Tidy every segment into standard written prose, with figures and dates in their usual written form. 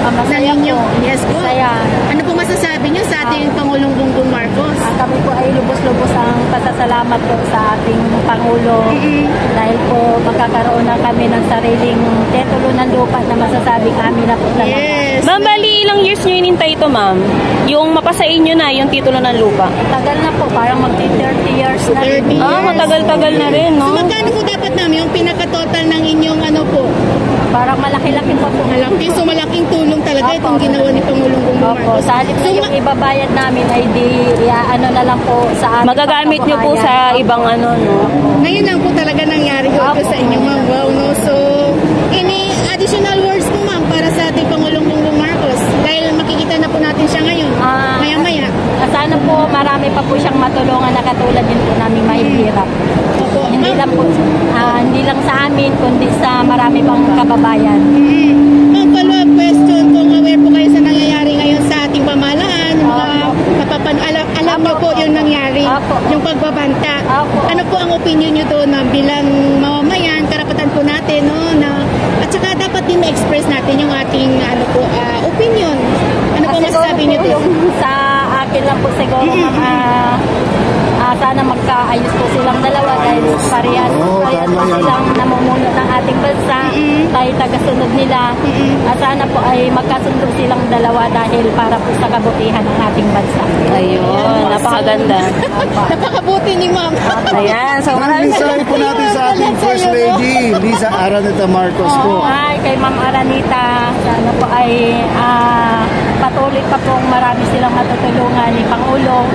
Masaya po. Yes po. Masaya. Ano po masasabi niyo sa ating Pangulong Bongbong Marcos? Kami po ay lubos-lubos ang pasasalamat po sa ating Pangulo dahil po magkakaroon na kami ng sariling titulo ng lupa na masasabing amin na po talaga. Yes. Ma'am, bali ilang years nyo inintay ito, ma'am? Yung mapasain nyo na yung titulo ng lupa? Tagal na po, parang mag-30 years na rin. 30 years. Matagal-tagal na rin, no? So magkano po dapat namin yung pinaka-total ng inyong ano po? Parang malaki-laki pa po. Malaki. So malaking tulong talaga itong ginawa ni Pangulong Bongbong Opo, Marcos. sa halip na yung ibabayad namin ay di ano na lang po sa amin. Magagamit nyo po sa ibang ano, no? Ngayon lang po talaga nangyari ito sa inyo, ma'am. Wow, no? So, any additional words po, ma'am, para sa ating Pangulong Bongbong Marcos? Dahil makikita na po natin siya ngayon. Maya-maya. Sana po marami pa po siyang matulungan na katulad din po namin mahihirap. Opo. Hindi lang po, hindi lang sa amin, kundi sa marami pang kababayan. Ma'am, follow-up question. Kung aware po kayo sa nangyayari ngayon sa ating pamahalaan, alam niyo po yung nangyari, yung pagbabanta. Ano po ang opinion niyo doon, ma'am, bilang mamamayan, karapatan po natin, no, na, at saka dapat din ma-express natin yung ating opinion. Ano po masasabi niyo doon? Sa akin lang po siguro, sana magkaayos po silang dalawa dahil parehas po silang namumuno ng ating bansa, tayo tagasunod nila. Sana po ay magkasundo silang dalawa dahil para po sa kabutihan ng ating bansa. Ayun, napakaganda. Napakabuti ni ma'am. Ayan, so Maraming mensahe po natin sa ating First Lady, Liza Araneta Marcos po. Hi, kay Ma'am Araneta. Sana po ay patuloy pa pong marami silang matutulungan ni Pangulo.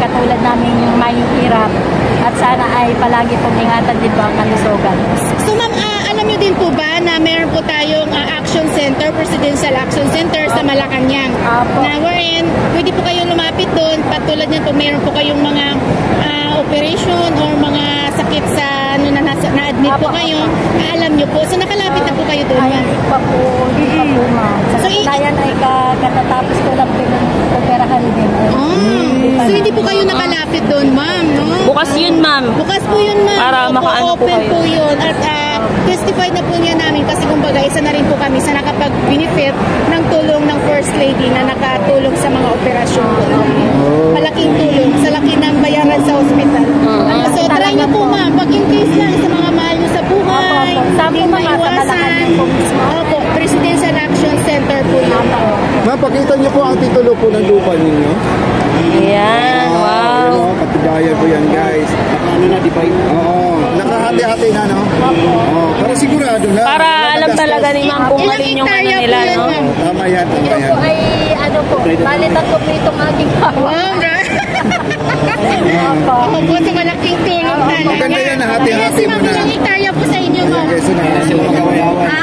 Katulad namin yung mahihirap at sana ay palagi pong ingatan din po ang kalusugan. So ma'am, alam niyo din po ba na meron po tayong Action Center, Presidential Action Center sa Malacanang. Na wherein, pwede po kayong lumapit doon. Patulad niyan po, meron po kayong mga operation or mga sakit sa na-admit po kayo. Alam niyo po. So nakalapit na po kayo doon. Hindi pa po, ma'am. Sa kanayan ay katatapos ko lang din ng operahan din. So hindi po kayo nakalapit doon, ma'am, no? bukas yun, ma'am. Bukas po yun, ma'am. Para makaano po open kayo. po yun. At testified na po niya namin kasi kumbaga isa na rin po kami sa nakapag-benefit ng tulong ng First Lady na nakatulong sa mga operasyon po. Malaking tulong sa laki ng bayaran sa hospital. So try niyo po, ma'am. Pag in case lang sa mga mahal niyo sa buhay, hindi maiwasan. Opo, Presidential Action Center po yun. Ma'am, pakita niyo po ang titulo po ng lupa ninyo. Ayan, wow. Katibayan po yan, guys. Ano na, di ba? Oo, nakahati-hati na, no? Oo, para sigurado na. Para alam talaga ni ma'am kung alin yung ano nila, no? Tama yan, tama Ito yan. po ay, balitan ko po itong aking kawa. Ako po sa malaking tulong talaga. Maganda yan, hati-hati mo na. Ilang hektarya po sa inyo, ma'am? Kasi na,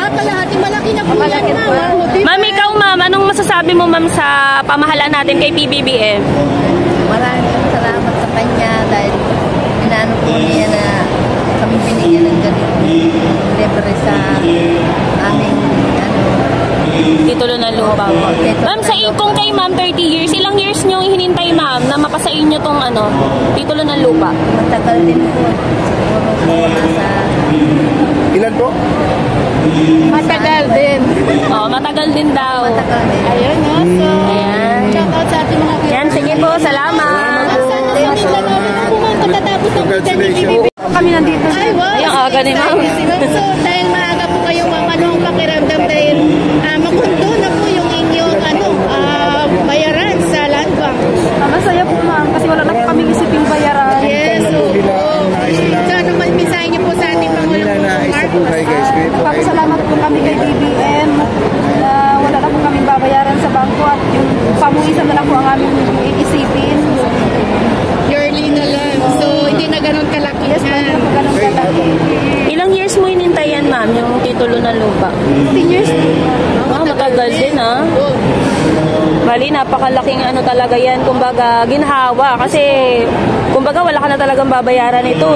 Palahati, malaki na po yan, ma'am. Ma'am, ikaw, ma'am, anong masasabi mo, ma'am, sa pamahalaan natin kay PBBM? Maraming salamat sa kanya dahil inaano po niya na kami binigyan ng ganito libre sa aming Titulo ng lupa. Ma'am, kung kay ma'am 30 years, ilang years nyo hinintay, ma'am, na mapasain nyo tong titulo ng lupa? matagal din po. Siguro po nasa ilan po? Matagal din. Matagal din daw. matagal din. Ayun, no? So, Ayan. shout out sa ating mga Yan, sige po, salamat. Sana sa Mindanao na po, ma'am, katatapos ng Congratulations. Kami nandito. Ay, wow. Ay, ang aga ni ma'am. So, dahil maaga po kayo, ma'am, anong pakiramdam dahil makundo na po yung inyong bayaran sa land bank? Masaya po, ma'am, kasi wala na po kaming isiping bayaran. Yes, so, so ano man mensahe niyo po sa ating Pangulong Marcos? Nagpapasalamat po kami kay BBM na wala na po kaming babayaran sa bangko at yung pamuisan na lang po ang aming iisipin. Yearly na lang. So, hindi na ganun kalaki. Yes, hindi na po ganun kalaki. Ilang years mo hinintayan, ma'am, yung titulo ng lupa? 10 years po. Matagal din, Bali, napakalaking talaga yan. Kumbaga, ginhawa. Kasi, kumbaga, wala ka na talagang babayaran ito,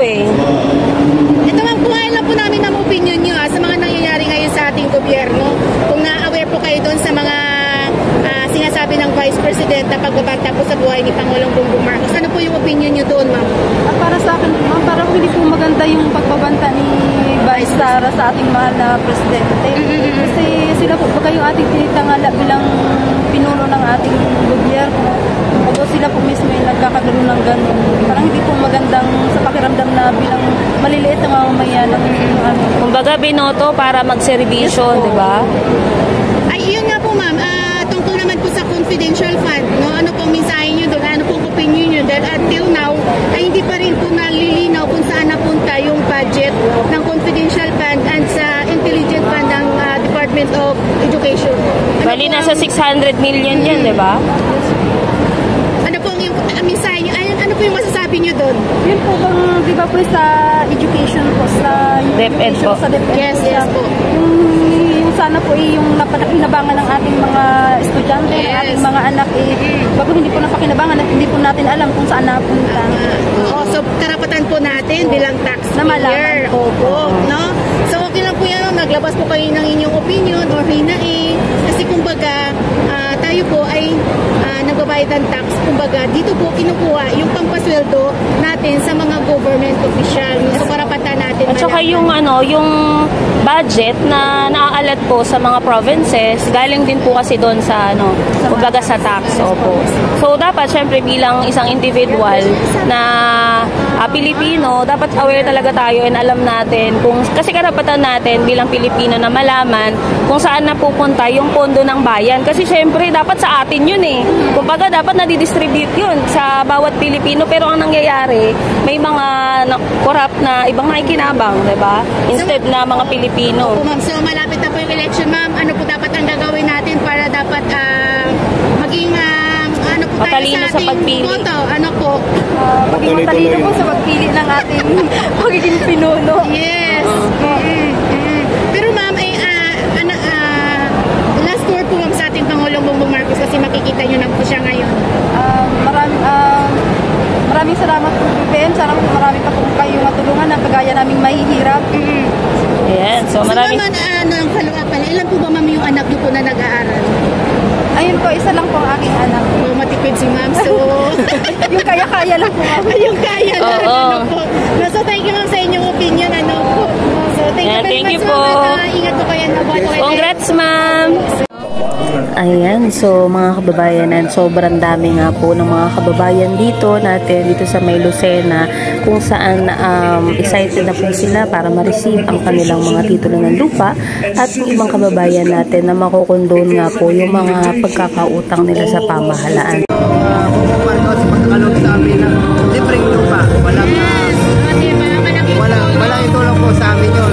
Ito ma'am, kuhain lang po namin ang opinion niyo sa mga nangyayari ngayon sa ating gobyerno. Kung na-aware po kayo doon sa mga sinasabi ng Vice President na pagbabanta po sa buhay ni Pangulong Bongbong Marcos. Ano po yung opinion niyo doon, ma'am? Para sa akin, ma'am, parang hindi po maganda yung pagbabanta ni Vice Sara sa ating mahal na presidente. Kasi sila po, baka yung ating tinitangala bilang pinuno ng ating gobyerno, bago sila po mismo yung nagkakagano ng gano'n. Parang hindi po magandang sa pakiramdam na bilang maliliit na mamamayan ng ano. Kumbaga binoto para magserbisyo, di ba? Ay, yun nga po ma'am, tungkol naman po sa confidential fund, no? Ano pong mensahe nyo doon, ano pong opinion nyo dahil until now, ay hindi pa rin po nalilinaw kung saan napunta yung budget ng confidential fund and sa intelligent fund ng Department of Education. Bali, nasa 600 million yan, di ba? Ano pong yung mensahe nyo, ano po yung masasabi nyo doon? Yun po bang, di ba po sa education po, sa DepEd po. Sa DepEd Yes, yes po. Yung sana po yung napakinabangan ng ating mga estudyante, ng Yes. ating mga anak, bago hindi po napakinabangan at hindi po natin alam kung saan napunta. Oo, so karapatan po natin bilang Na malaman taxpayer. Opo, no? So okay lang po yan, no? Naglabas po kayo ng inyong opinion or hinaing. Kasi kumbaga, tayo po ay nagbabayad ng tax. Kumbaga, dito po kinukuha yung pampasweldo natin sa mga government official. So karapatan natin At saka yung yung budget na naaalat po sa mga provinces, galing din po kasi doon sa kumbaga sa tax. Opo. So dapat syempre bilang isang individual na Pilipino, dapat aware talaga tayo and alam natin kasi karapatan natin bilang Pilipino na malaman kung saan napupunta yung pondo ng bayan. Kasi syempre dapat sa atin yun eh. Kumbaga dapat nadidistribute yun sa bawat Pilipino, pero ang nangyayari, may mga corrupt na ibang nakikinabang, diba? Instead na mga Pilipino. Opo, ma'am. So malapit na po yung election, ma'am. Ano po dapat ang gagawin natin para dapat maging ano po tayo Matalino sa sa ating pagpili. boto? Ano po? Maging matalino po sa pagpili ng ating magiging pinuno. Yes. Pero ma'am, ay last word po ma'am sa ating Pangulong Bongbong Marcos kasi makikita nyo na po siya ngayon. Maraming salamat po, Ben. Sana marami pa po kayong matulungan na kagaya naming mahihirap. Ayan. So maraming... So naman, ang follow-up pala, ilan po ba ma'am yung anak niyo po na nag-aaral? Ayun po, isa lang po ang aking anak. Oh, matipid si ma'am. So, Yung kaya-kaya lang po, ma'am. yung kaya na. Oo. Ano po. No, so, thank you ma'am sa inyong opinion. Ano po. So, thank you Yeah, very thank much you po. ma'am. Ingat po kayo. Congrats, ma'am! Ayan, so mga kababayan, and sobrang dami nga po ng mga kababayan dito sa May Lucena, kung saan excited na po sila para ma-receive ang kanilang mga titulo ng lupa, at yung ibang kababayan natin na makukondon nga po yung mga pagkakautang nila sa pamahalaan. Bongbong Marcos, pagkakalog sa amin ng libreng lupa. Walang itulong po sa amin yun.